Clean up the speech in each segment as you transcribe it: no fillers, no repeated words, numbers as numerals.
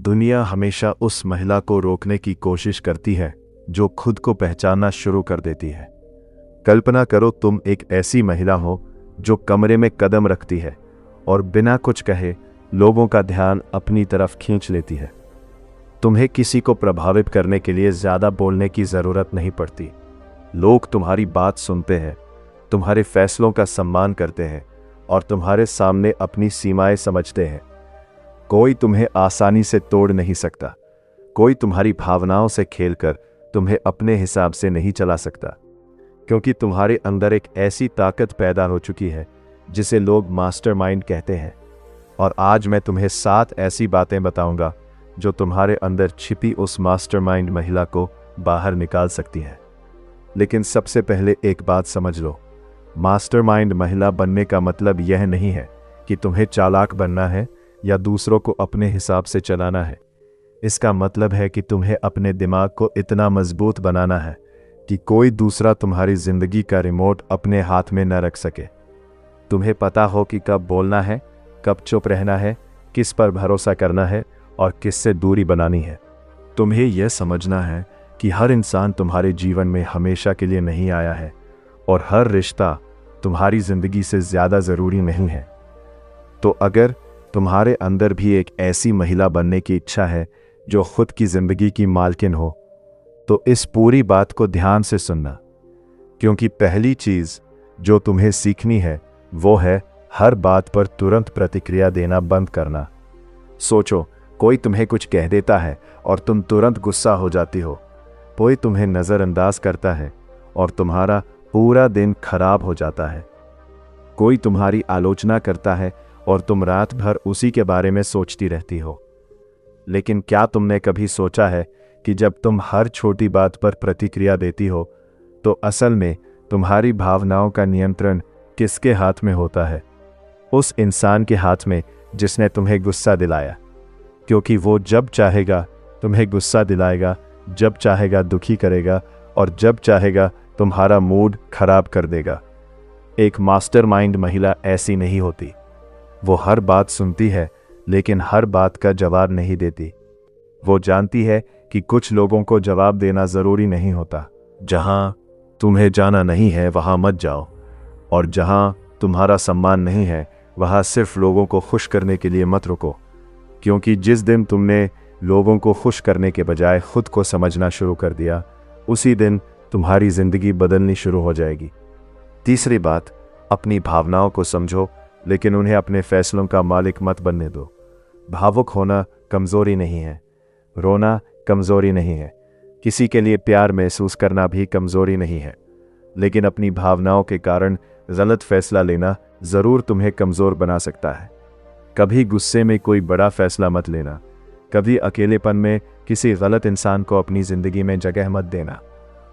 दुनिया हमेशा उस महिला को रोकने की कोशिश करती है जो खुद को पहचानना शुरू कर देती है। कल्पना करो तुम एक ऐसी महिला हो जो कमरे में कदम रखती है और बिना कुछ कहे लोगों का ध्यान अपनी तरफ खींच लेती है। तुम्हें किसी को प्रभावित करने के लिए ज्यादा बोलने की जरूरत नहीं पड़ती। लोग तुम्हारी बात सुनते हैं, तुम्हारे फैसलों का सम्मान करते हैं और तुम्हारे सामने अपनी सीमाएं समझते हैं। कोई तुम्हें आसानी से तोड़ नहीं सकता। कोई तुम्हारी भावनाओं से खेलकर तुम्हें अपने हिसाब से नहीं चला सकता, क्योंकि तुम्हारे अंदर एक ऐसी ताकत पैदा हो चुकी है जिसे लोग मास्टरमाइंड कहते हैं। और आज मैं तुम्हें 7 ऐसी बातें बताऊंगा जो तुम्हारे अंदर छिपी उस मास्टरमाइंड महिला को बाहर निकाल सकती है। लेकिन सबसे पहले एक बात समझ लो, मास्टरमाइंड महिला बनने का मतलब यह नहीं है कि तुम्हें चालाक बनना है या दूसरों को अपने हिसाब से चलाना है। इसका मतलब है कि तुम्हें अपने दिमाग को इतना मजबूत बनाना है कि कोई दूसरा तुम्हारी जिंदगी का रिमोट अपने हाथ में न रख सके। तुम्हें पता हो कि कब बोलना है, कब चुप रहना है, किस पर भरोसा करना है और किससे दूरी बनानी है। तुम्हें यह समझना है कि हर इंसान तुम्हारे जीवन में हमेशा के लिए नहीं आया है और हर रिश्ता तुम्हारी जिंदगी से ज्यादा जरूरी नहीं है। तो अगर तुम्हारे अंदर भी एक ऐसी महिला बनने की इच्छा है जो खुद की जिंदगी की मालकिन हो, तो इस पूरी बात को ध्यान से सुनना, क्योंकि पहली चीज जो तुम्हें सीखनी है वो है हर बात पर तुरंत प्रतिक्रिया देना बंद करना। सोचो, कोई तुम्हें कुछ कह देता है और तुम तुरंत गुस्सा हो जाती हो। कोई तुम्हें नजरअंदाज करता है और तुम्हारा पूरा दिन खराब हो जाता है। कोई तुम्हारी आलोचना करता है और तुम रात भर उसी के बारे में सोचती रहती हो। लेकिन क्या तुमने कभी सोचा है कि जब तुम हर छोटी बात पर प्रतिक्रिया देती हो तो असल में तुम्हारी भावनाओं का नियंत्रण किसके हाथ में होता है? उस इंसान के हाथ में जिसने तुम्हें गुस्सा दिलाया, क्योंकि वो जब चाहेगा तुम्हें गुस्सा दिलाएगा, जब चाहेगा दुखी करेगा और जब चाहेगा तुम्हारा मूड खराब कर देगा। एक मास्टरमाइंड महिला ऐसी नहीं होती। वो हर बात सुनती है लेकिन हर बात का जवाब नहीं देती। वो जानती है कि कुछ लोगों को जवाब देना जरूरी नहीं होता। जहां तुम्हें जाना नहीं है वहां मत जाओ, और जहां तुम्हारा सम्मान नहीं है वहां सिर्फ लोगों को खुश करने के लिए मत रुको, क्योंकि जिस दिन तुमने लोगों को खुश करने के बजाय खुद को समझना शुरू कर दिया, उसी दिन तुम्हारी जिंदगी बदलनी शुरू हो जाएगी। तीसरी बात, अपनी भावनाओं को समझो लेकिन उन्हें अपने फैसलों का मालिक मत बनने दो। भावुक होना कमजोरी नहीं है, रोना कमजोरी नहीं है, किसी के लिए प्यार महसूस करना भी कमजोरी नहीं है। लेकिन अपनी भावनाओं के कारण गलत फैसला लेना जरूर तुम्हें कमजोर बना सकता है। कभी गुस्से में कोई बड़ा फैसला मत लेना, कभी अकेलेपन में किसी गलत इंसान को अपनी जिंदगी में जगह मत देना,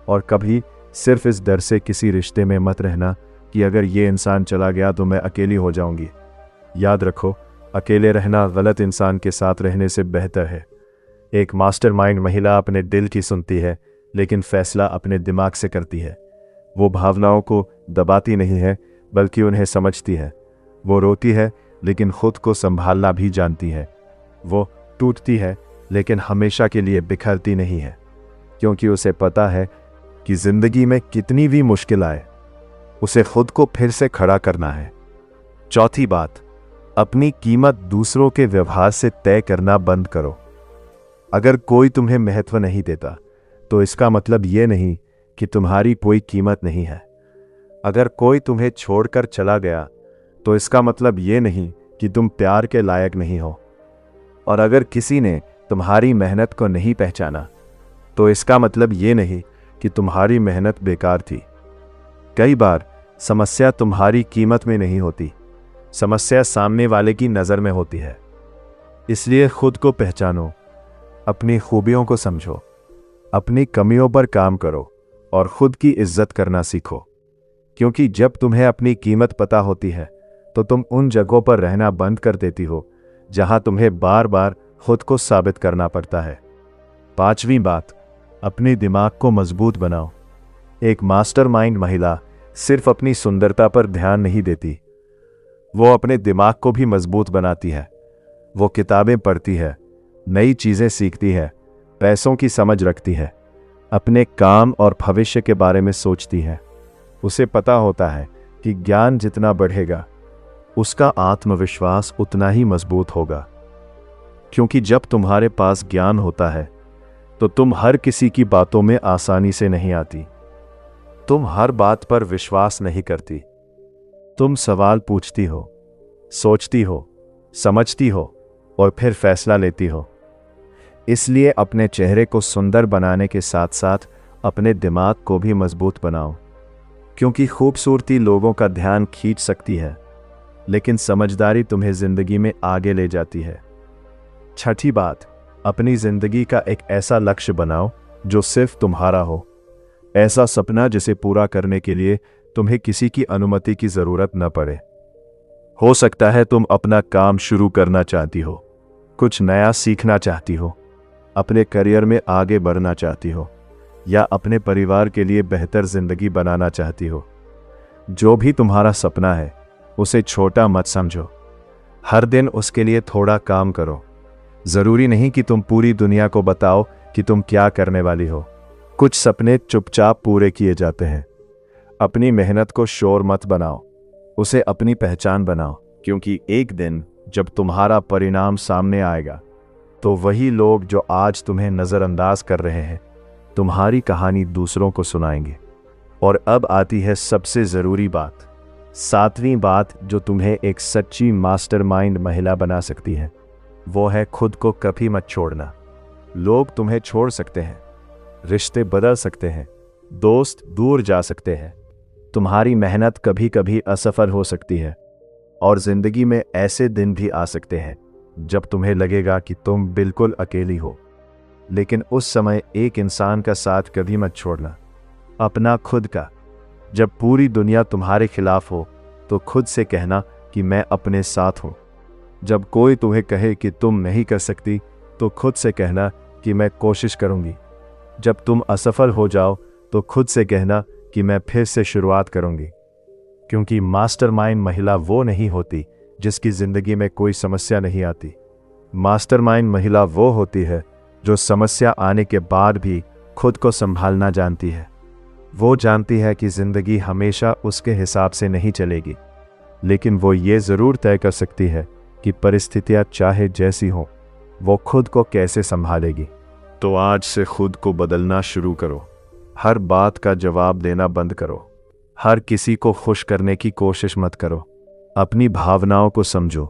और कभी सिर्फ इस डर से किसी रिश्ते में मत रहना कि अगर ये इंसान चला गया तो मैं अकेली हो जाऊंगी। याद रखो, अकेले रहना गलत इंसान के साथ रहने से बेहतर है। एक मास्टरमाइंड महिला अपने दिल की सुनती है लेकिन फैसला अपने दिमाग से करती है। वो भावनाओं को दबाती नहीं है बल्कि उन्हें समझती है। वो रोती है लेकिन खुद को संभालना भी जानती है। वो टूटती है लेकिन हमेशा के लिए बिखरती नहीं है, क्योंकि उसे पता है कि जिंदगी में कितनी भी मुश्किल आए, उसे खुद को फिर से खड़ा करना है। चौथी बात, अपनी कीमत दूसरों के व्यवहार से तय करना बंद करो। अगर कोई तुम्हें महत्व नहीं देता तो इसका मतलब यह नहीं कि तुम्हारी कोई कीमत नहीं है। अगर कोई तुम्हें छोड़कर चला गया तो इसका मतलब यह नहीं कि तुम प्यार के लायक नहीं हो। और अगर किसी ने तुम्हारी मेहनत को नहीं पहचाना तो इसका मतलब यह नहीं कि तुम्हारी मेहनत बेकार थी। कई बार समस्या तुम्हारी कीमत में नहीं होती, समस्या सामने वाले की नज़र में होती है। इसलिए खुद को पहचानो, अपनी खूबियों को समझो, अपनी कमियों पर काम करो और खुद की इज्जत करना सीखो। क्योंकि जब तुम्हें अपनी कीमत पता होती है तो तुम उन जगहों पर रहना बंद कर देती हो जहां तुम्हें बार बार खुद को साबित करना पड़ता है। पांचवी बात, अपने दिमाग को मजबूत बनाओ। एक मास्टरमाइंड महिला सिर्फ अपनी सुंदरता पर ध्यान नहीं देती, वो अपने दिमाग को भी मजबूत बनाती है। वो किताबें पढ़ती है, नई चीजें सीखती है, पैसों की समझ रखती है, अपने काम और भविष्य के बारे में सोचती है। उसे पता होता है कि ज्ञान जितना बढ़ेगा उसका आत्मविश्वास उतना ही मजबूत होगा, क्योंकि जब तुम्हारे पास ज्ञान होता है तो तुम हर किसी की बातों में आसानी से नहीं आती। तुम हर बात पर विश्वास नहीं करती। तुम सवाल पूछती हो, सोचती हो, समझती हो और फिर फैसला लेती हो। इसलिए अपने चेहरे को सुंदर बनाने के साथ साथ अपने दिमाग को भी मजबूत बनाओ, क्योंकि खूबसूरती लोगों का ध्यान खींच सकती है, लेकिन समझदारी तुम्हें जिंदगी में आगे ले जाती है। छठी बात, अपनी जिंदगी का एक ऐसा लक्ष्य बनाओ जो सिर्फ तुम्हारा हो। ऐसा सपना जिसे पूरा करने के लिए तुम्हें किसी की अनुमति की जरूरत न पड़े। हो सकता है तुम अपना काम शुरू करना चाहती हो, कुछ नया सीखना चाहती हो, अपने करियर में आगे बढ़ना चाहती हो, या अपने परिवार के लिए बेहतर जिंदगी बनाना चाहती हो। जो भी तुम्हारा सपना है उसे छोटा मत समझो। हर दिन उसके लिए थोड़ा काम करो। जरूरी नहीं कि तुम पूरी दुनिया को बताओ कि तुम क्या करने वाली हो। कुछ सपने चुपचाप पूरे किए जाते हैं। अपनी मेहनत को शोर मत बनाओ, उसे अपनी पहचान बनाओ, क्योंकि एक दिन जब तुम्हारा परिणाम सामने आएगा तो वही लोग जो आज तुम्हें नजरअंदाज कर रहे हैं तुम्हारी कहानी दूसरों को सुनाएंगे। और अब आती है सबसे जरूरी बात, सातवीं बात जो तुम्हें एक सच्ची मास्टरमाइंड महिला बना सकती है, वो है खुद को कभी मत छोड़ना। लोग तुम्हें छोड़ सकते हैं, रिश्ते बदल सकते हैं, दोस्त दूर जा सकते हैं, तुम्हारी मेहनत कभी कभी असफल हो सकती है, और जिंदगी में ऐसे दिन भी आ सकते हैं जब तुम्हें लगेगा कि तुम बिल्कुल अकेली हो। लेकिन उस समय एक इंसान का साथ कभी मत छोड़ना, अपना खुद का। जब पूरी दुनिया तुम्हारे खिलाफ हो तो खुद से कहना कि मैं अपने साथ हूं। जब कोई तुम्हें कहे कि तुम नहीं कर सकती तो खुद से कहना कि मैं कोशिश करूंगी। जब तुम असफल हो जाओ तो खुद से कहना कि मैं फिर से शुरुआत करूंगी। क्योंकि मास्टरमाइंड महिला वो नहीं होती जिसकी जिंदगी में कोई समस्या नहीं आती। मास्टरमाइंड महिला वो होती है जो समस्या आने के बाद भी खुद को संभालना जानती है। वो जानती है कि जिंदगी हमेशा उसके हिसाब से नहीं चलेगी, लेकिन वो ये जरूर तय कर सकती है कि परिस्थितियां चाहे जैसी हों, वो खुद को कैसे संभालेगी। तो आज से खुद को बदलना शुरू करो। हर बात का जवाब देना बंद करो। हर किसी को खुश करने की कोशिश मत करो। अपनी भावनाओं को समझो,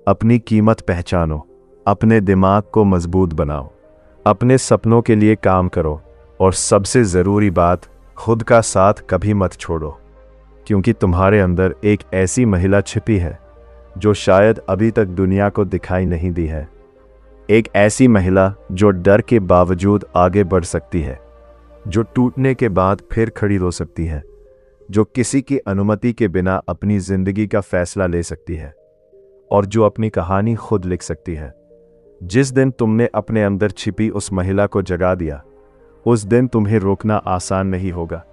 अपनी कीमत पहचानो, अपने दिमाग को मजबूत बनाओ, अपने सपनों के लिए काम करो, और सबसे ज़रूरी बात, खुद का साथ कभी मत छोड़ो, क्योंकि तुम्हारे अंदर एक ऐसी महिला छिपी है जो शायद अभी तक दुनिया को दिखाई नहीं दी है। एक ऐसी महिला जो डर के बावजूद आगे बढ़ सकती है, जो टूटने के बाद फिर खड़ी हो सकती है, जो किसी की अनुमति के बिना अपनी जिंदगी का फैसला ले सकती है, और जो अपनी कहानी खुद लिख सकती है। जिस दिन तुमने अपने अंदर छिपी उस महिला को जगा दिया, उस दिन तुम्हें रोकना आसान नहीं होगा।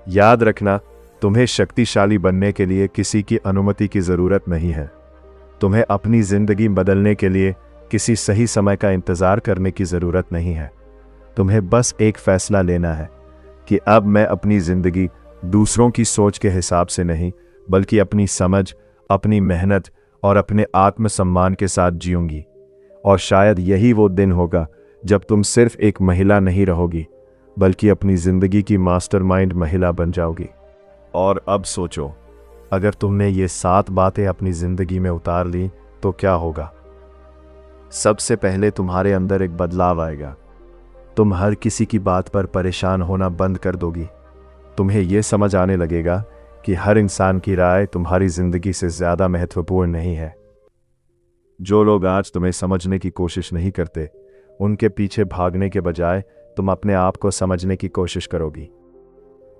याद रखना, तुम्हें शक्तिशाली बनने के लिए किसी की अनुमति की जरूरत नहीं है। तुम्हें अपनी जिंदगी बदलने के लिए किसी सही समय का इंतजार करने की जरूरत नहीं है। तुम्हें बस एक फैसला लेना है कि अब मैं अपनी जिंदगी दूसरों की सोच के हिसाब से नहीं, बल्कि अपनी समझ, अपनी मेहनत और अपने आत्मसम्मान के साथ जीऊंगी। और शायद यही वो दिन होगा जब तुम सिर्फ एक महिला नहीं रहोगी, बल्कि अपनी जिंदगी की मास्टरमाइंड महिला बन जाओगी। और अब सोचो, अगर तुमने ये 7 बातें अपनी जिंदगी में उतार ली तो क्या होगा? सबसे पहले तुम्हारे अंदर एक बदलाव आएगा। तुम हर किसी की बात पर परेशान होना बंद कर दोगी। तुम्हें यह समझ आने लगेगा कि हर इंसान की राय तुम्हारी जिंदगी से ज्यादा महत्वपूर्ण नहीं है। जो लोग आज तुम्हें समझने की कोशिश नहीं करते, उनके पीछे भागने के बजाय तुम अपने आप को समझने की कोशिश करोगी।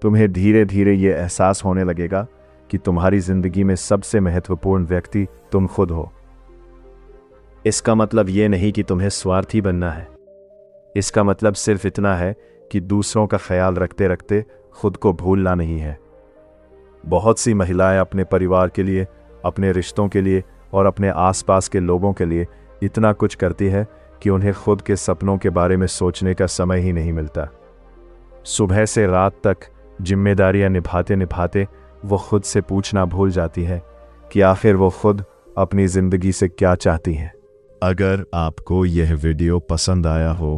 तुम्हें धीरे धीरे यह एहसास होने लगेगा कि तुम्हारी जिंदगी में सबसे महत्वपूर्ण व्यक्ति तुम खुद हो। इसका मतलब यह नहीं कि तुम्हें स्वार्थी बनना है। इसका मतलब सिर्फ इतना है कि दूसरों का ख्याल रखते रखते खुद को भूलना नहीं है। बहुत सी महिलाएं अपने परिवार के लिए, अपने रिश्तों के लिए और अपने आसपास के लोगों के लिए इतना कुछ करती है कि उन्हें खुद के सपनों के बारे में सोचने का समय ही नहीं मिलता। सुबह से रात तक जिम्मेदारियां निभाते निभाते वो खुद से पूछना भूल जाती है कि आखिर वो खुद अपनी जिंदगी से क्या चाहती हैं। अगर आपको यह वीडियो पसंद आया हो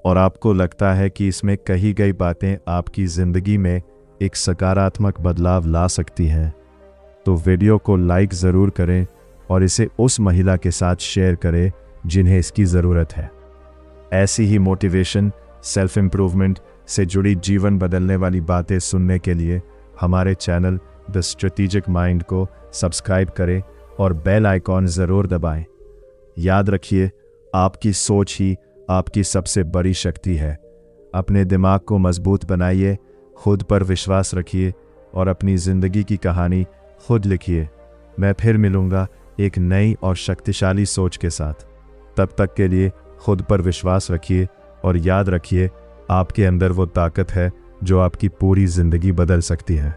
और आपको लगता है कि इसमें कही गई बातें आपकी ज़िंदगी में एक सकारात्मक बदलाव ला सकती हैं, तो वीडियो को लाइक ज़रूर करें और इसे उस महिला के साथ शेयर करें जिन्हें इसकी ज़रूरत है। ऐसी ही मोटिवेशन, सेल्फ इम्प्रूवमेंट से जुड़ी जीवन बदलने वाली बातें सुनने के लिए हमारे चैनल द स्ट्रेटेजिक माइंड को सब्सक्राइब करें और बेल आइकॉन ज़रूर दबाएं। याद रखिए, आपकी सोच ही आपकी सबसे बड़ी शक्ति है। अपने दिमाग को मजबूत बनाइए, खुद पर विश्वास रखिए और अपनी ज़िंदगी की कहानी खुद लिखिए। मैं फिर मिलूँगा एक नई और शक्तिशाली सोच के साथ। तब तक के लिए खुद पर विश्वास रखिए और याद रखिए, आपके अंदर वो ताकत है जो आपकी पूरी ज़िंदगी बदल सकती है।